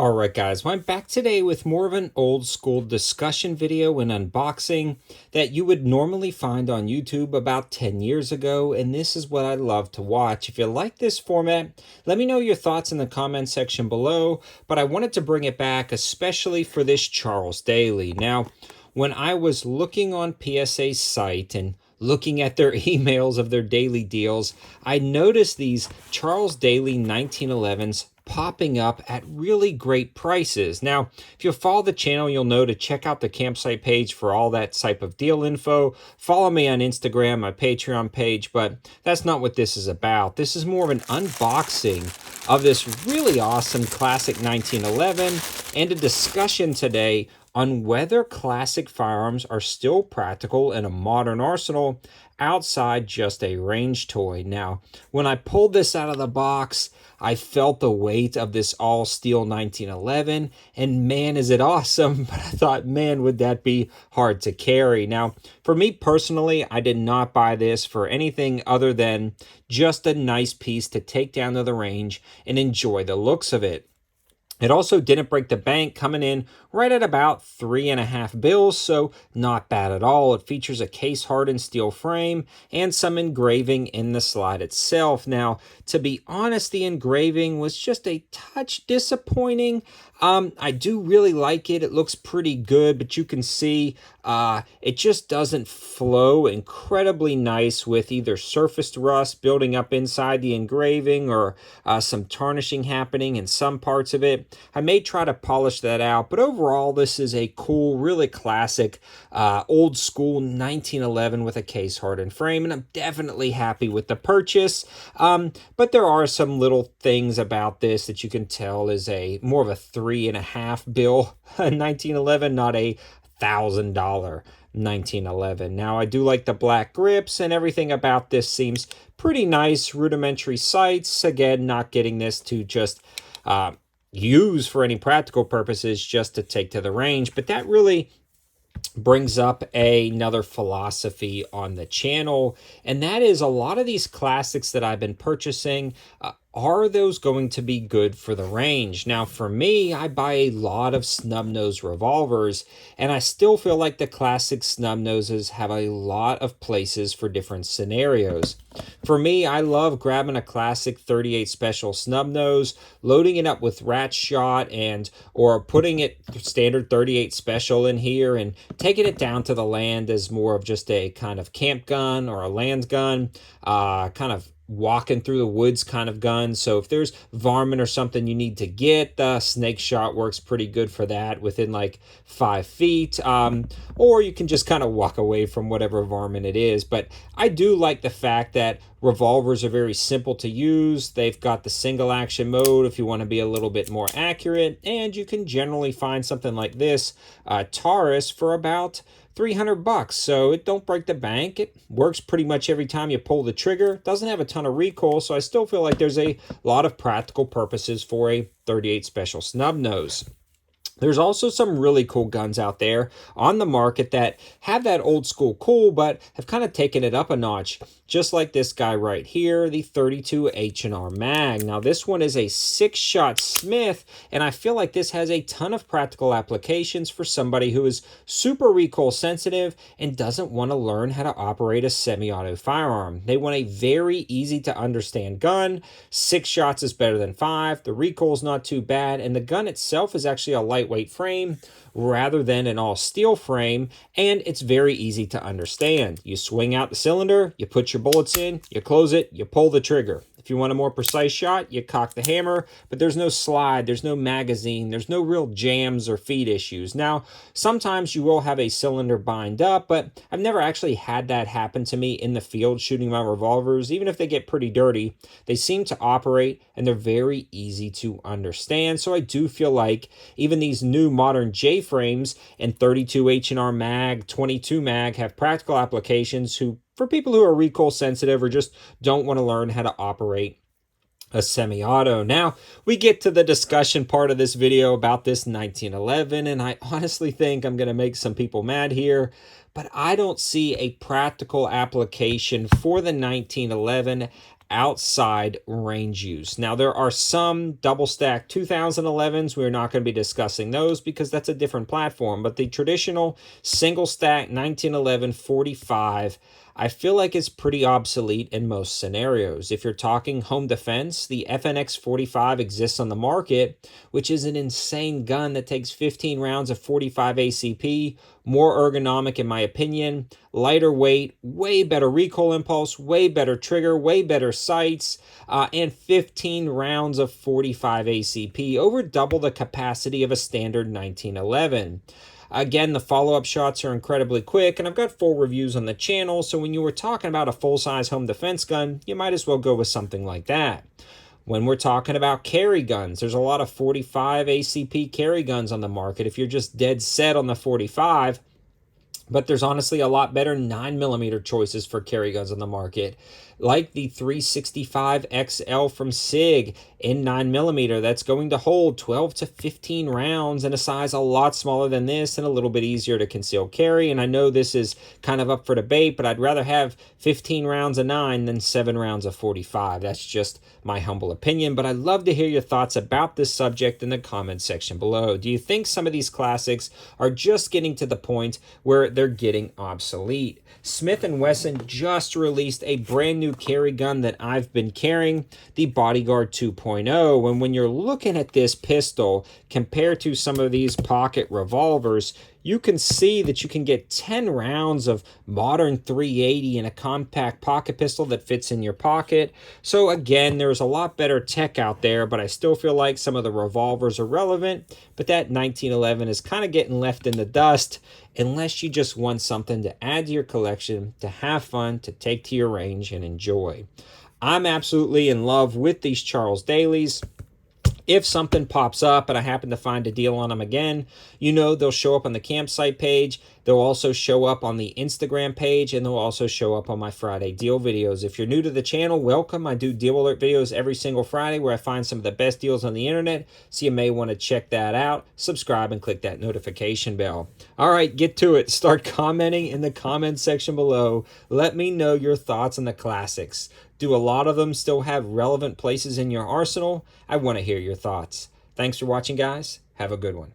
Alright guys, well, I'm back today with more of an old school discussion video and unboxing that you would normally find on YouTube about 10 years ago, and this is what I love to watch. If you like this format, let me know your thoughts in the comment section below, but I wanted to bring it back especially for this Charles Daly. Now, when I was looking on PSA's site and looking at their emails of their daily deals, I noticed these Charles Daly 1911s popping up at really great prices. Now, if you follow the channel, you'll know to check out the campsite page for all that type of deal info. Follow me on Instagram, my Patreon page, but that's not what this is about. This is more of an unboxing of this really awesome classic 1911 and a discussion today on whether classic firearms are still practical in a modern arsenal outside just a range toy. Now, when I pulled this out of the box, I felt the weight of this all-steel 1911, and man, is it awesome, but I thought, man, would that be hard to carry. Now, for me personally, I did not buy this for anything other than just a nice piece to take down to the range and enjoy the looks of it. It also didn't break the bank, coming in right at about 3.5 bills, so not bad at all. It features a case-hardened steel frame and some engraving in the slide itself. Now, to be honest, the engraving was just a touch disappointing. I do really like it. It looks pretty good, but you can see it just doesn't flow incredibly nice with either surfaced rust building up inside the engraving or some tarnishing happening in some parts of it. I may try to polish that out, but overall, this is a cool, really classic, old school 1911 with a case hardened frame, and I'm definitely happy with the purchase. But there are some little things about this that you can tell is a more of a 3.5 bill 1911, not a $1,000 1911. Now, I do like the black grips, and everything about this seems pretty nice. Rudimentary sights, again, not getting this to just use for any practical purposes, just to take to the range, but that really brings up another philosophy on the channel, and that is a lot of these classics that I've been purchasing, are those going to be good for the range? Now, for me, I buy a lot of snub-nose revolvers, and I still feel like the classic snub-noses have a lot of places for different scenarios. For me, I love grabbing a classic 38 special snub-nose, loading it up with rat shot, or putting it standard 38 special in here and taking it down to the land as more of just a kind of camp gun or a land gun, kind of walking through the woods kind of gun. So if there's varmint or something you need to get, the snake shot works pretty good for that within like 5 feet. Or you can just kind of walk away from whatever varmint it is. But I do like the fact that revolvers are very simple to use. They've got the single action mode if you want to be a little bit more accurate, and you can generally find something like this Taurus for about $300, so it don't break the bank. It works pretty much every time you pull the trigger. Doesn't have a ton of recoil, so I still feel like there's a lot of practical purposes for a 38 special snub nose. There's also some really cool guns out there on the market that have that old school cool, but have kind of taken it up a notch. Just like this guy right here, the 32 H&R Mag. Now, this one is a 6-shot Smith, and I feel like this has a ton of practical applications for somebody who is super recoil sensitive and doesn't want to learn how to operate a semi-auto firearm. They want a very easy to understand gun. 6 shots is better than 5. The recoil is not too bad, and the gun itself is actually a lightweight frame rather than an all steel frame, and it's very easy to understand. You swing out the cylinder, you put your bullets in, you close it, you pull the trigger. If you want a more precise shot, you cock the hammer, but there's no slide, there's no magazine, there's no real jams or feed issues. Now, sometimes you will have a cylinder bind up, but I've never actually had that happen to me in the field shooting my revolvers. Even if they get pretty dirty, they seem to operate, and they're very easy to understand. So I do feel like even these new modern J-frames and 32 H&R Mag, 22 Mag have practical applications for people who are recoil sensitive or just don't want to learn how to operate a semi-auto. Now, we get to the discussion part of this video about this 1911, and I honestly think I'm going to make some people mad here, but I don't see a practical application for the 1911 outside range use. Now, there are some double stack 2011s. We're not going to be discussing those because that's a different platform, but the traditional single stack 1911 45, I feel like it's pretty obsolete in most scenarios. If you're talking home defense, the FNX 45 exists on the market, which is an insane gun that takes 15 rounds of 45 ACP, more ergonomic in my opinion, lighter weight, way better recoil impulse, way better trigger, way better sights, and 15 rounds of 45 ACP, over double the capacity of a standard 1911. Again, the follow-up shots are incredibly quick, and I've got full reviews on the channel, so when you were talking about a full-size home defense gun, you might as well go with something like that. When we're talking about carry guns, there's a lot of 45 ACP carry guns on the market. If you're just dead set on the 45, but there's honestly a lot better 9mm choices for carry guns on the market, like the 365 XL from SIG in 9mm. That's going to hold 12 to 15 rounds in a size a lot smaller than this and a little bit easier to conceal carry. And I know this is kind of up for debate, but I'd rather have 15 rounds of 9 than 7 rounds of 45. That's just my humble opinion, but I'd love to hear your thoughts about this subject in the comments section below. Do you think some of these classics are just getting to the point where they're getting obsolete? Smith & Wesson just released a brand new carry gun that I've been carrying, the Bodyguard 2.0, and when you're looking at this pistol compared to some of these pocket revolvers, you can see that you can get 10 rounds of modern 380 in a compact pocket pistol that fits in your pocket. So again, there's a lot better tech out there, but I still feel like some of the revolvers are relevant, but that 1911 is kind of getting left in the dust unless you just want something to add to your collection, to have fun, to take to your range and enjoy. I'm absolutely in love with these Charles Dalys. If something pops up and I happen to find a deal on them again, you know they'll show up on the campsite page. They'll also show up on the Instagram page, and they'll also show up on my Friday deal videos. If you're new to the channel, welcome. I do deal alert videos every single Friday where I find some of the best deals on the internet, so you may want to check that out. Subscribe and click that notification bell. All right, get to it. Start commenting in the comments section below. Let me know your thoughts on the classics. Do a lot of them still have relevant places in your arsenal? I want to hear your thoughts. Thanks for watching, guys. Have a good one.